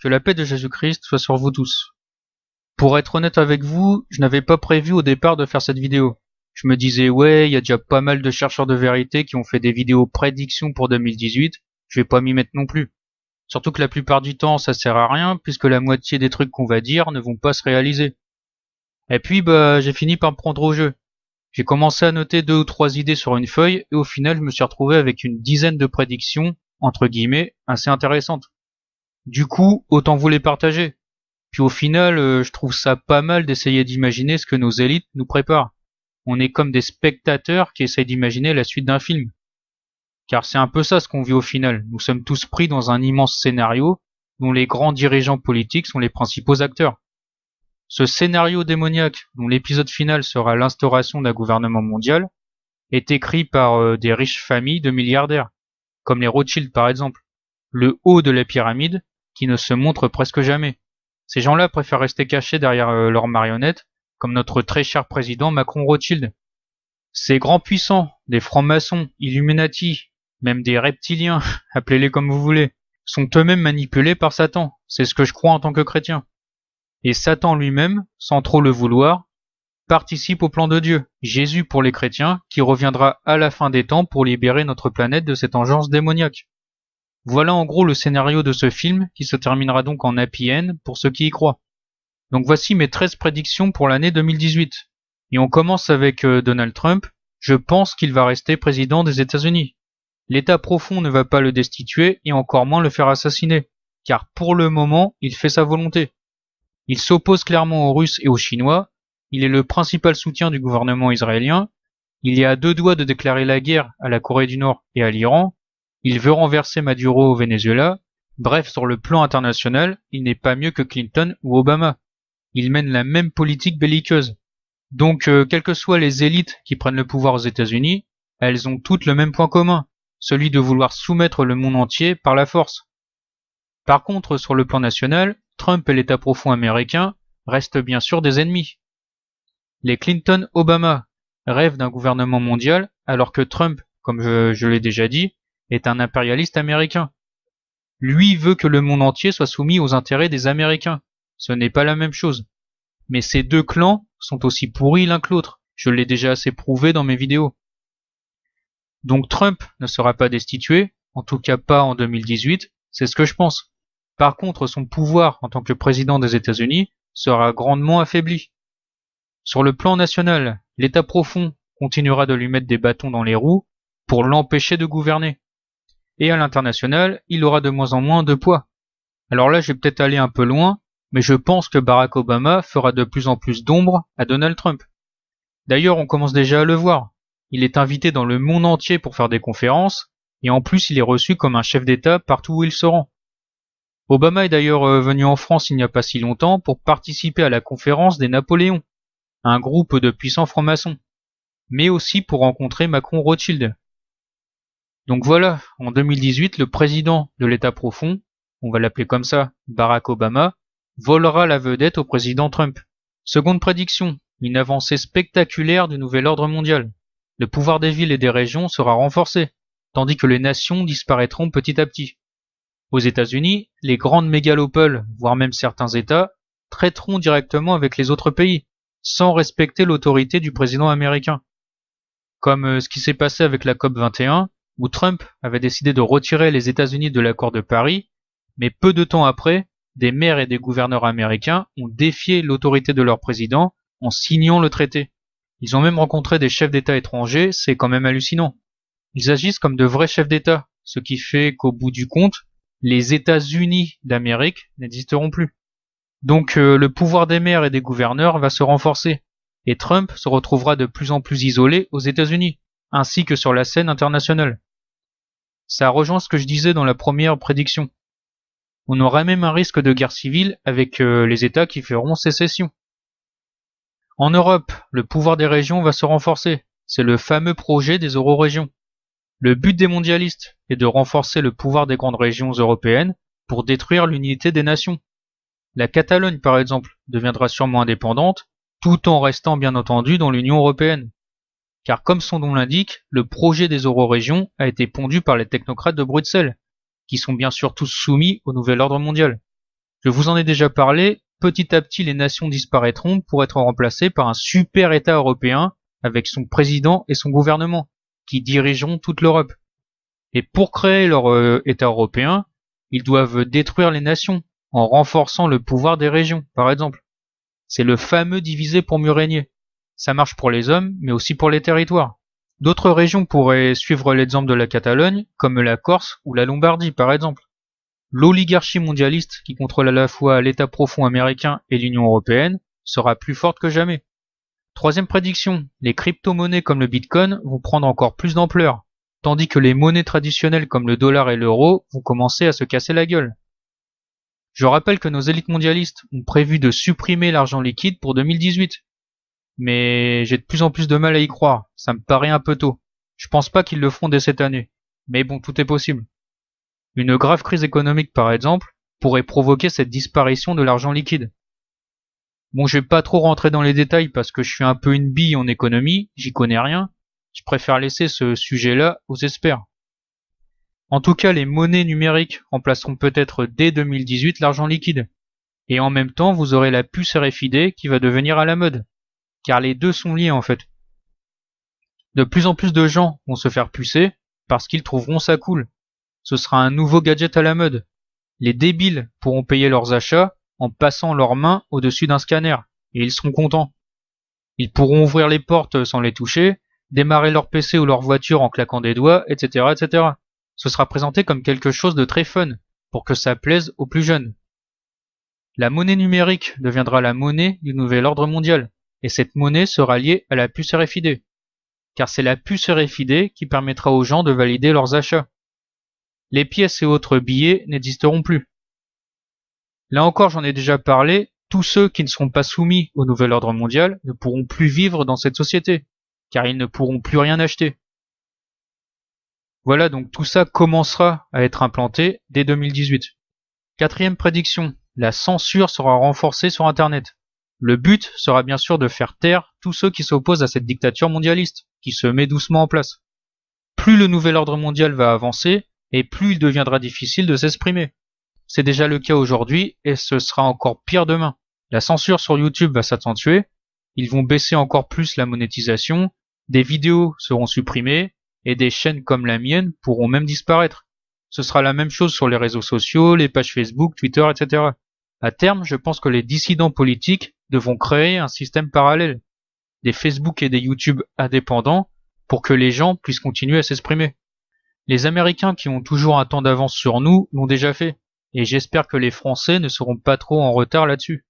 Que la paix de Jésus-Christ soit sur vous tous. Pour être honnête avec vous, je n'avais pas prévu au départ de faire cette vidéo. Je me disais, ouais, il y a déjà pas mal de chercheurs de vérité qui ont fait des vidéos prédictions pour 2018, je vais pas m'y mettre non plus. Surtout que la plupart du temps, ça sert à rien, puisque la moitié des trucs qu'on va dire ne vont pas se réaliser. Et puis, j'ai fini par me prendre au jeu. J'ai commencé à noter 2 ou 3 idées sur une feuille, et au final, je me suis retrouvé avec une dizaine de prédictions, entre guillemets, assez intéressantes. Du coup, autant vous les partager. Puis au final, je trouve ça pas mal d'essayer d'imaginer ce que nos élites nous préparent. On est comme des spectateurs qui essayent d'imaginer la suite d'un film. Car c'est un peu ça ce qu'on vit au final. Nous sommes tous pris dans un immense scénario dont les grands dirigeants politiques sont les principaux acteurs. Ce scénario démoniaque, dont l'épisode final sera l'instauration d'un gouvernement mondial, est écrit par des riches familles de milliardaires, comme les Rothschild par exemple, le haut de la pyramide qui ne se montre presque jamais. Ces gens-là préfèrent rester cachés derrière leurs marionnettes, comme notre très cher président Macron Rothschild. Ces grands puissants, des francs-maçons, Illuminati, même des reptiliens, appelez-les comme vous voulez, sont eux-mêmes manipulés par Satan, c'est ce que je crois en tant que chrétien. Et Satan lui-même, sans trop le vouloir, participe au plan de Dieu, Jésus pour les chrétiens, qui reviendra à la fin des temps pour libérer notre planète de cette engeance démoniaque. Voilà en gros le scénario de ce film, qui se terminera donc en happy end pour ceux qui y croient. Donc voici mes 13 prédictions pour l'année 2018. Et on commence avec Donald Trump. Je pense qu'il va rester président des États-Unis. L'État profond ne va pas le destituer et encore moins le faire assassiner, car pour le moment, il fait sa volonté. Il s'oppose clairement aux Russes et aux Chinois. Il est le principal soutien du gouvernement israélien. Il est à 2 doigts de déclarer la guerre à la Corée du Nord et à l'Iran. Il veut renverser Maduro au Venezuela. Bref, sur le plan international, il n'est pas mieux que Clinton ou Obama. Il mène la même politique belliqueuse. Donc, quelles que soient les élites qui prennent le pouvoir aux États-Unis, elles ont toutes le même point commun, celui de vouloir soumettre le monde entier par la force. Par contre, sur le plan national, Trump et l'État profond américain restent bien sûr des ennemis. Les Clinton-Obama rêvent d'un gouvernement mondial, alors que Trump, comme je l'ai déjà dit, est un impérialiste américain. Lui veut que le monde entier soit soumis aux intérêts des Américains. Ce n'est pas la même chose. Mais ces deux clans sont aussi pourris l'un que l'autre. Je l'ai déjà assez prouvé dans mes vidéos. Donc Trump ne sera pas destitué, en tout cas pas en 2018, c'est ce que je pense. Par contre, son pouvoir en tant que président des États-Unis sera grandement affaibli. Sur le plan national, l'État profond continuera de lui mettre des bâtons dans les roues pour l'empêcher de gouverner. Et à l'international, il aura de moins en moins de poids. Alors là, je vais peut-être aller un peu loin, mais je pense que Barack Obama fera de plus en plus d'ombre à Donald Trump. D'ailleurs, on commence déjà à le voir. Il est invité dans le monde entier pour faire des conférences, et en plus il est reçu comme un chef d'État partout où il se rend. Obama est d'ailleurs venu en France il n'y a pas si longtemps pour participer à la conférence des Napoléons, un groupe de puissants francs-maçons, mais aussi pour rencontrer Macron Rothschild. Donc voilà, en 2018, le président de l'État profond, on va l'appeler comme ça, Barack Obama, volera la vedette au président Trump. Seconde prédiction, une avancée spectaculaire du nouvel ordre mondial. Le pouvoir des villes et des régions sera renforcé, tandis que les nations disparaîtront petit à petit. Aux États-Unis, les grandes mégalopoles, voire même certains États, traiteront directement avec les autres pays, sans respecter l'autorité du président américain. Comme ce qui s'est passé avec la COP 21, où Trump avait décidé de retirer les États-Unis de l'accord de Paris, mais peu de temps après, des maires et des gouverneurs américains ont défié l'autorité de leur président en signant le traité. Ils ont même rencontré des chefs d'État étrangers, c'est quand même hallucinant. Ils agissent comme de vrais chefs d'État, ce qui fait qu'au bout du compte, les États-Unis d'Amérique n'existeront plus. Donc le pouvoir des maires et des gouverneurs va se renforcer, et Trump se retrouvera de plus en plus isolé aux États-Unis, ainsi que sur la scène internationale. Ça rejoint ce que je disais dans la première prédiction. On aura même un risque de guerre civile avec les États qui feront sécession. En Europe, le pouvoir des régions va se renforcer. C'est le fameux projet des eurorégions. Le but des mondialistes est de renforcer le pouvoir des grandes régions européennes pour détruire l'unité des nations. La Catalogne, par exemple, deviendra sûrement indépendante, tout en restant bien entendu dans l'Union européenne. Car comme son nom l'indique, le projet des eurorégions a été pondu par les technocrates de Bruxelles, qui sont bien sûr tous soumis au nouvel ordre mondial. Je vous en ai déjà parlé, petit à petit les nations disparaîtront pour être remplacées par un super État européen avec son président et son gouvernement, qui dirigeront toute l'Europe. Et pour créer leur État européen, ils doivent détruire les nations, en renforçant le pouvoir des régions, par exemple. C'est le fameux diviser pour mieux régner. Ça marche pour les hommes, mais aussi pour les territoires. D'autres régions pourraient suivre l'exemple de la Catalogne, comme la Corse ou la Lombardie, par exemple. L'oligarchie mondialiste, qui contrôle à la fois l'État profond américain et l'Union européenne, sera plus forte que jamais. Troisième prédiction, les crypto-monnaies comme le Bitcoin vont prendre encore plus d'ampleur, tandis que les monnaies traditionnelles comme le dollar et l'euro vont commencer à se casser la gueule. Je rappelle que nos élites mondialistes ont prévu de supprimer l'argent liquide pour 2018. Mais j'ai de plus en plus de mal à y croire, ça me paraît un peu tôt. Je pense pas qu'ils le feront dès cette année. Mais bon, tout est possible. Une grave crise économique, par exemple, pourrait provoquer cette disparition de l'argent liquide. Bon, je vais pas trop rentrer dans les détails parce que je suis un peu une bille en économie, j'y connais rien. Je préfère laisser ce sujet-là aux experts. En tout cas, les monnaies numériques remplaceront peut-être dès 2018 l'argent liquide. Et en même temps, vous aurez la puce RFID qui va devenir à la mode. Car les deux sont liés en fait. De plus en plus de gens vont se faire pucer parce qu'ils trouveront ça cool. Ce sera un nouveau gadget à la mode. Les débiles pourront payer leurs achats en passant leurs mains au-dessus d'un scanner, et ils seront contents. Ils pourront ouvrir les portes sans les toucher, démarrer leur PC ou leur voiture en claquant des doigts, etc., etc. Ce sera présenté comme quelque chose de très fun, pour que ça plaise aux plus jeunes. La monnaie numérique deviendra la monnaie du nouvel ordre mondial, et cette monnaie sera liée à la puce RFID. Car c'est la puce RFID qui permettra aux gens de valider leurs achats. Les pièces et autres billets n'existeront plus. Là encore, j'en ai déjà parlé, tous ceux qui ne seront pas soumis au nouvel ordre mondial ne pourront plus vivre dans cette société, car ils ne pourront plus rien acheter. Voilà, donc tout ça commencera à être implanté dès 2018. Quatrième prédiction, la censure sera renforcée sur Internet. Le but sera bien sûr de faire taire tous ceux qui s'opposent à cette dictature mondialiste, qui se met doucement en place. Plus le nouvel ordre mondial va avancer, et plus il deviendra difficile de s'exprimer. C'est déjà le cas aujourd'hui, et ce sera encore pire demain. La censure sur YouTube va s'accentuer, ils vont baisser encore plus la monétisation, des vidéos seront supprimées, et des chaînes comme la mienne pourront même disparaître. Ce sera la même chose sur les réseaux sociaux, les pages Facebook, Twitter, etc. À terme, je pense que les dissidents politiques devront créer un système parallèle, des Facebook et des YouTube indépendants, pour que les gens puissent continuer à s'exprimer. Les Américains qui ont toujours un temps d'avance sur nous l'ont déjà fait, et j'espère que les Français ne seront pas trop en retard là-dessus.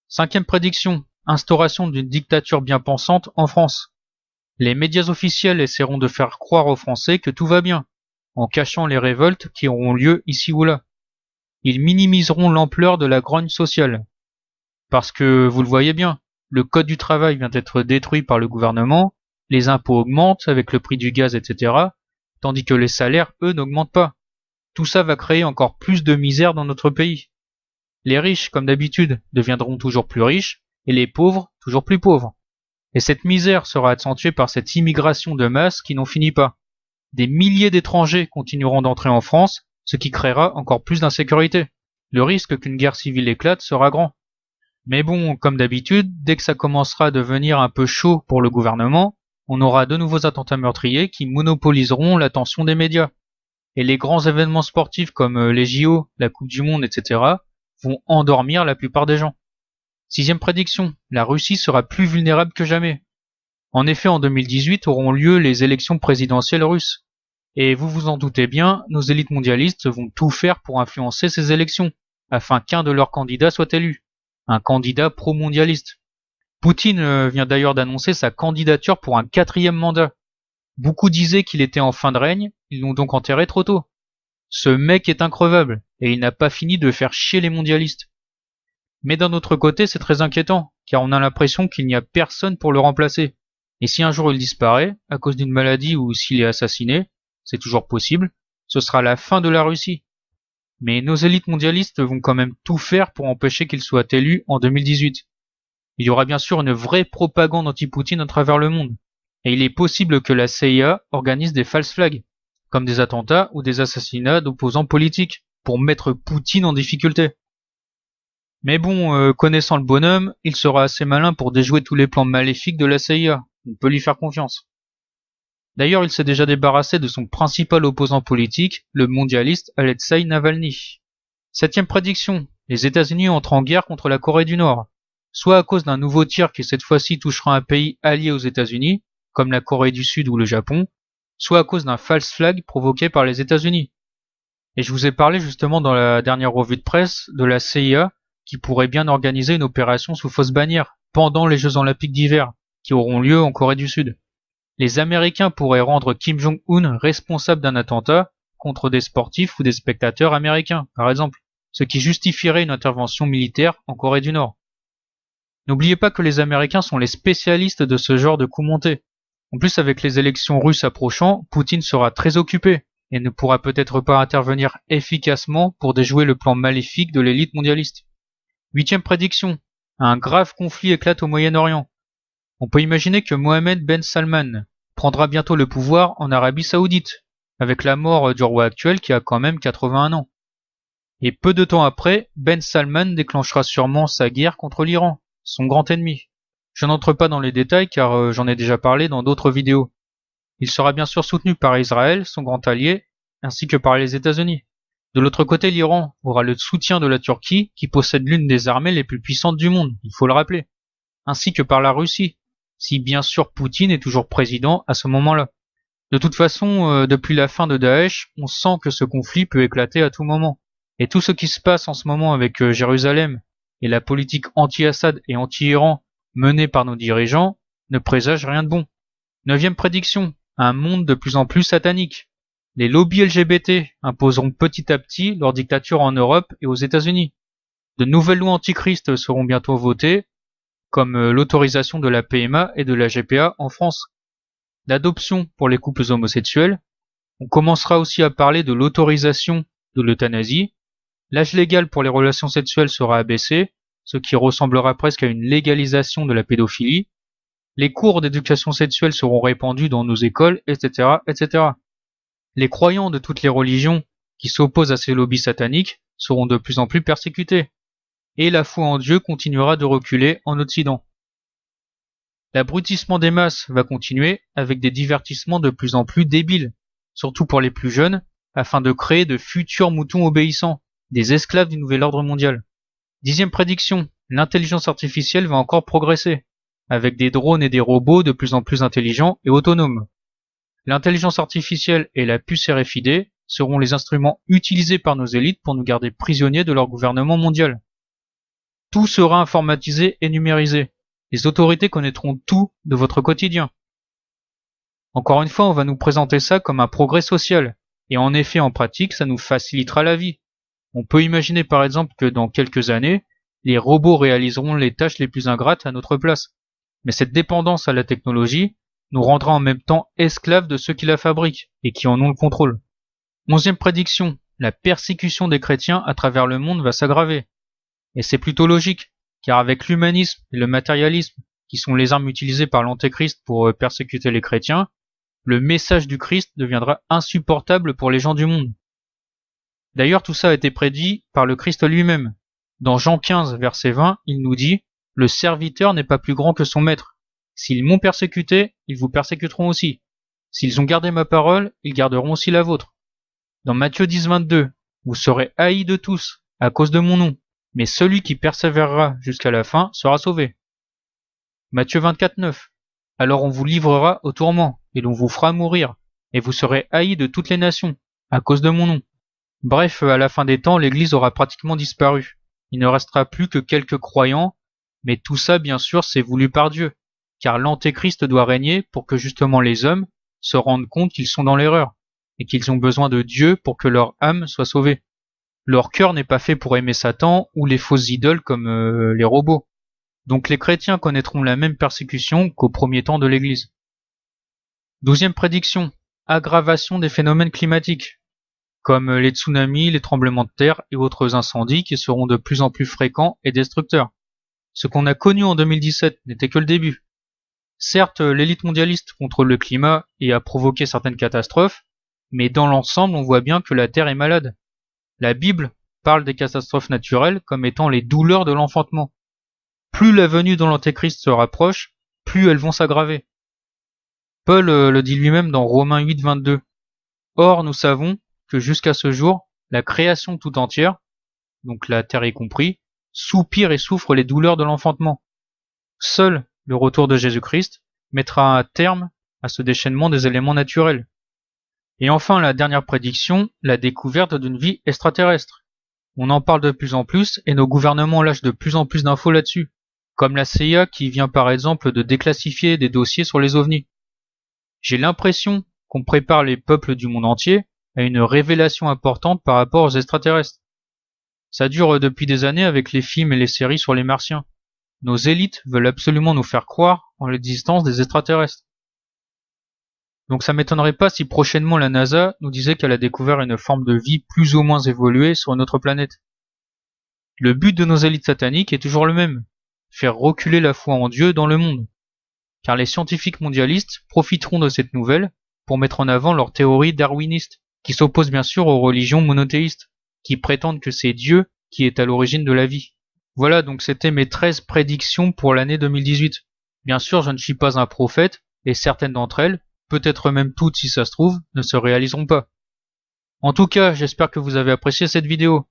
Cinquième prédiction, instauration d'une dictature bien pensante en France. Les médias officiels essaieront de faire croire aux Français que tout va bien, en cachant les révoltes qui auront lieu ici ou là. Ils minimiseront l'ampleur de la grogne sociale. Parce que, vous le voyez bien, le code du travail vient d'être détruit par le gouvernement, les impôts augmentent avec le prix du gaz, etc., tandis que les salaires, eux, n'augmentent pas. Tout ça va créer encore plus de misère dans notre pays. Les riches, comme d'habitude, deviendront toujours plus riches, et les pauvres, toujours plus pauvres. Et cette misère sera accentuée par cette immigration de masse qui n'en finit pas. Des milliers d'étrangers continueront d'entrer en France, ce qui créera encore plus d'insécurité. Le risque qu'une guerre civile éclate sera grand. Mais bon, comme d'habitude, dès que ça commencera à devenir un peu chaud pour le gouvernement, on aura de nouveaux attentats meurtriers qui monopoliseront l'attention des médias. Et les grands événements sportifs comme les JO, la Coupe du Monde, etc. vont endormir la plupart des gens. Sixième prédiction, la Russie sera plus vulnérable que jamais. En effet, en 2018 auront lieu les élections présidentielles russes. Et vous vous en doutez bien, nos élites mondialistes vont tout faire pour influencer ces élections, afin qu'un de leurs candidats soit élu. Un candidat pro-mondialiste. Poutine vient d'ailleurs d'annoncer sa candidature pour un 4e mandat. Beaucoup disaient qu'il était en fin de règne, ils l'ont donc enterré trop tôt. Ce mec est increvable, et il n'a pas fini de faire chier les mondialistes. Mais d'un autre côté, c'est très inquiétant, car on a l'impression qu'il n'y a personne pour le remplacer. Et si un jour il disparaît, à cause d'une maladie ou s'il est assassiné, c'est toujours possible, ce sera la fin de la Russie. Mais nos élites mondialistes vont quand même tout faire pour empêcher qu'il soit élu en 2018. Il y aura bien sûr une vraie propagande anti-Poutine à travers le monde. Et il est possible que la CIA organise des false flags, comme des attentats ou des assassinats d'opposants politiques, pour mettre Poutine en difficulté. Mais bon, connaissant le bonhomme, il sera assez malin pour déjouer tous les plans maléfiques de la CIA. On peut lui faire confiance. D'ailleurs, il s'est déjà débarrassé de son principal opposant politique, le mondialiste Alexei Navalny. Septième prédiction, les États-Unis entrent en guerre contre la Corée du Nord, soit à cause d'un nouveau tir qui cette fois-ci touchera un pays allié aux États-Unis, comme la Corée du Sud ou le Japon, soit à cause d'un false flag provoqué par les États-Unis. Et je vous ai parlé justement dans la dernière revue de presse de la CIA qui pourrait bien organiser une opération sous fausse bannière pendant les Jeux Olympiques d'hiver, qui auront lieu en Corée du Sud. Les Américains pourraient rendre Kim Jong-un responsable d'un attentat contre des sportifs ou des spectateurs américains, par exemple, ce qui justifierait une intervention militaire en Corée du Nord. N'oubliez pas que les Américains sont les spécialistes de ce genre de coup monté. En plus, avec les élections russes approchant, Poutine sera très occupé et ne pourra peut-être pas intervenir efficacement pour déjouer le plan maléfique de l'élite mondialiste. Huitième prédiction. Un grave conflit éclate au Moyen-Orient. On peut imaginer que Mohammed Ben Salman prendra bientôt le pouvoir en Arabie Saoudite, avec la mort du roi actuel qui a quand même 81 ans. Et peu de temps après, Ben Salman déclenchera sûrement sa guerre contre l'Iran, son grand ennemi. Je n'entre pas dans les détails car j'en ai déjà parlé dans d'autres vidéos. Il sera bien sûr soutenu par Israël, son grand allié, ainsi que par les États-Unis. De l'autre côté, l'Iran aura le soutien de la Turquie, qui possède l'une des armées les plus puissantes du monde, il faut le rappeler, ainsi que par la Russie, si bien sûr Poutine est toujours président à ce moment-là. De toute façon, depuis la fin de Daesh, on sent que ce conflit peut éclater à tout moment. Et tout ce qui se passe en ce moment avec Jérusalem et la politique anti-Assad et anti-Iran menée par nos dirigeants ne présage rien de bon. Neuvième prédiction, un monde de plus en plus satanique. Les lobbies LGBT imposeront petit à petit leur dictature en Europe et aux États-Unis. De nouvelles lois antichrist seront bientôt votées, comme l'autorisation de la PMA et de la GPA en France. L'adoption pour les couples homosexuels. On commencera aussi à parler de l'autorisation de l'euthanasie. L'âge légal pour les relations sexuelles sera abaissé, ce qui ressemblera presque à une légalisation de la pédophilie. Les cours d'éducation sexuelle seront répandus dans nos écoles, etc., etc. Les croyants de toutes les religions qui s'opposent à ces lobbies sataniques seront de plus en plus persécutés. Et la foi en Dieu continuera de reculer en Occident. L'abrutissement des masses va continuer avec des divertissements de plus en plus débiles, surtout pour les plus jeunes, afin de créer de futurs moutons obéissants, des esclaves du nouvel ordre mondial. Dixième prédiction, l'intelligence artificielle va encore progresser, avec des drones et des robots de plus en plus intelligents et autonomes. L'intelligence artificielle et la puce RFID seront les instruments utilisés par nos élites pour nous garder prisonniers de leur gouvernement mondial. Tout sera informatisé et numérisé. Les autorités connaîtront tout de votre quotidien. Encore une fois, on va nous présenter ça comme un progrès social. Et en effet, en pratique, ça nous facilitera la vie. On peut imaginer par exemple que dans quelques années, les robots réaliseront les tâches les plus ingrates à notre place. Mais cette dépendance à la technologie nous rendra en même temps esclaves de ceux qui la fabriquent et qui en ont le contrôle. 11e prédiction, la persécution des chrétiens à travers le monde va s'aggraver. Et c'est plutôt logique, car avec l'humanisme et le matérialisme, qui sont les armes utilisées par l'Antéchrist pour persécuter les chrétiens, le message du Christ deviendra insupportable pour les gens du monde. D'ailleurs, tout ça a été prédit par le Christ lui-même. Dans Jean 15, verset 20, il nous dit « Le serviteur n'est pas plus grand que son maître. S'ils m'ont persécuté, ils vous persécuteront aussi. S'ils ont gardé ma parole, ils garderont aussi la vôtre. » Dans Matthieu 10, 22, « Vous serez haïs de tous, à cause de mon nom. Mais celui qui persévérera jusqu'à la fin sera sauvé. » Matthieu 24, 9. « Alors on vous livrera au tourment, et l'on vous fera mourir, et vous serez haïs de toutes les nations, à cause de mon nom. » Bref, à la fin des temps, l'Église aura pratiquement disparu. Il ne restera plus que quelques croyants, mais tout ça, bien sûr, c'est voulu par Dieu, car l'Antéchrist doit régner pour que justement les hommes se rendent compte qu'ils sont dans l'erreur, et qu'ils ont besoin de Dieu pour que leur âme soit sauvée. Leur cœur n'est pas fait pour aimer Satan ou les fausses idoles comme les robots. Donc les chrétiens connaîtront la même persécution qu'au premier temps de l'Église. 12e prédiction, aggravation des phénomènes climatiques, comme les tsunamis, les tremblements de terre et autres incendies qui seront de plus en plus fréquents et destructeurs. Ce qu'on a connu en 2017 n'était que le début. Certes, l'élite mondialiste contrôle le climat et a provoqué certaines catastrophes, mais dans l'ensemble, on voit bien que la Terre est malade. La Bible parle des catastrophes naturelles comme étant les douleurs de l'enfantement. Plus la venue de l'Antéchrist se rapproche, plus elles vont s'aggraver. Paul le dit lui-même dans Romains 8, 22. Or, nous savons que jusqu'à ce jour, la création tout entière, donc la terre y compris, soupire et souffre les douleurs de l'enfantement. Seul le retour de Jésus-Christ mettra un terme à ce déchaînement des éléments naturels. Et enfin, la dernière prédiction, la découverte d'une vie extraterrestre. On en parle de plus en plus et nos gouvernements lâchent de plus en plus d'infos là-dessus, comme la CIA qui vient par exemple de déclassifier des dossiers sur les ovnis. J'ai l'impression qu'on prépare les peuples du monde entier à une révélation importante par rapport aux extraterrestres. Ça dure depuis des années avec les films et les séries sur les martiens. Nos élites veulent absolument nous faire croire en l'existence des extraterrestres. Donc ça m'étonnerait pas si prochainement la NASA nous disait qu'elle a découvert une forme de vie plus ou moins évoluée sur notre planète. Le but de nos élites sataniques est toujours le même, faire reculer la foi en Dieu dans le monde. Car les scientifiques mondialistes profiteront de cette nouvelle pour mettre en avant leurs théories darwinistes, qui s'opposent bien sûr aux religions monothéistes, qui prétendent que c'est Dieu qui est à l'origine de la vie. Voilà, donc c'était mes 13 prédictions pour l'année 2018. Bien sûr, je ne suis pas un prophète, et certaines d'entre elles, peut-être même toutes si ça se trouve, ne se réaliseront pas. En tout cas, j'espère que vous avez apprécié cette vidéo.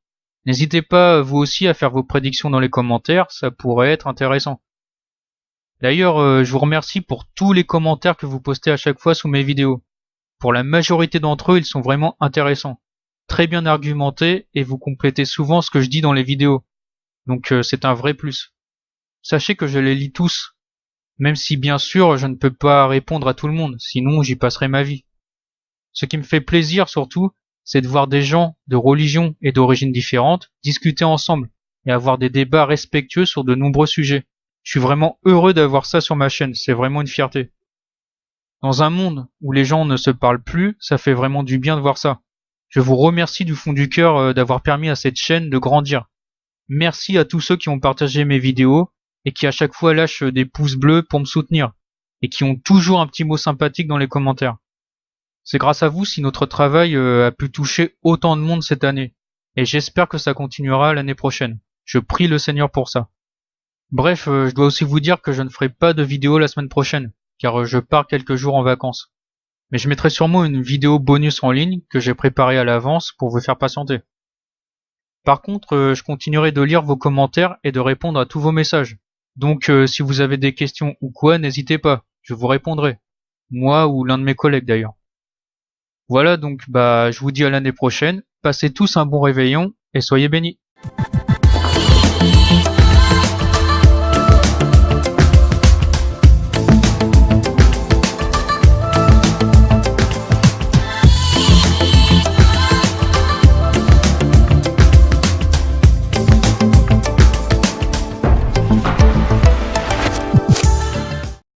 N'hésitez pas vous aussi à faire vos prédictions dans les commentaires, ça pourrait être intéressant. D'ailleurs, je vous remercie pour tous les commentaires que vous postez à chaque fois sous mes vidéos. Pour la majorité d'entre eux, ils sont vraiment intéressants. Très bien argumentés et vous complétez souvent ce que je dis dans les vidéos. Donc c'est un vrai plus. Sachez que je les lis tous. Même si bien sûr je ne peux pas répondre à tout le monde, sinon j'y passerai ma vie. Ce qui me fait plaisir surtout, c'est de voir des gens de religions et d'origines différentes discuter ensemble et avoir des débats respectueux sur de nombreux sujets. Je suis vraiment heureux d'avoir ça sur ma chaîne, c'est vraiment une fierté. Dans un monde où les gens ne se parlent plus, ça fait vraiment du bien de voir ça. Je vous remercie du fond du cœur d'avoir permis à cette chaîne de grandir. Merci à tous ceux qui ont partagé mes vidéos et qui à chaque fois lâchent des pouces bleus pour me soutenir et qui ont toujours un petit mot sympathique dans les commentaires. C'est grâce à vous si notre travail a pu toucher autant de monde cette année et j'espère que ça continuera l'année prochaine. Je prie le Seigneur pour ça. Bref, je dois aussi vous dire que je ne ferai pas de vidéo la semaine prochaine car je pars quelques jours en vacances. Mais je mettrai sûrement une vidéo bonus en ligne que j'ai préparée à l'avance pour vous faire patienter. Par contre, je continuerai de lire vos commentaires et de répondre à tous vos messages. Donc si vous avez des questions ou quoi, n'hésitez pas, je vous répondrai. Moi ou l'un de mes collègues d'ailleurs. Voilà donc je vous dis à l'année prochaine, passez tous un bon réveillon et soyez bénis.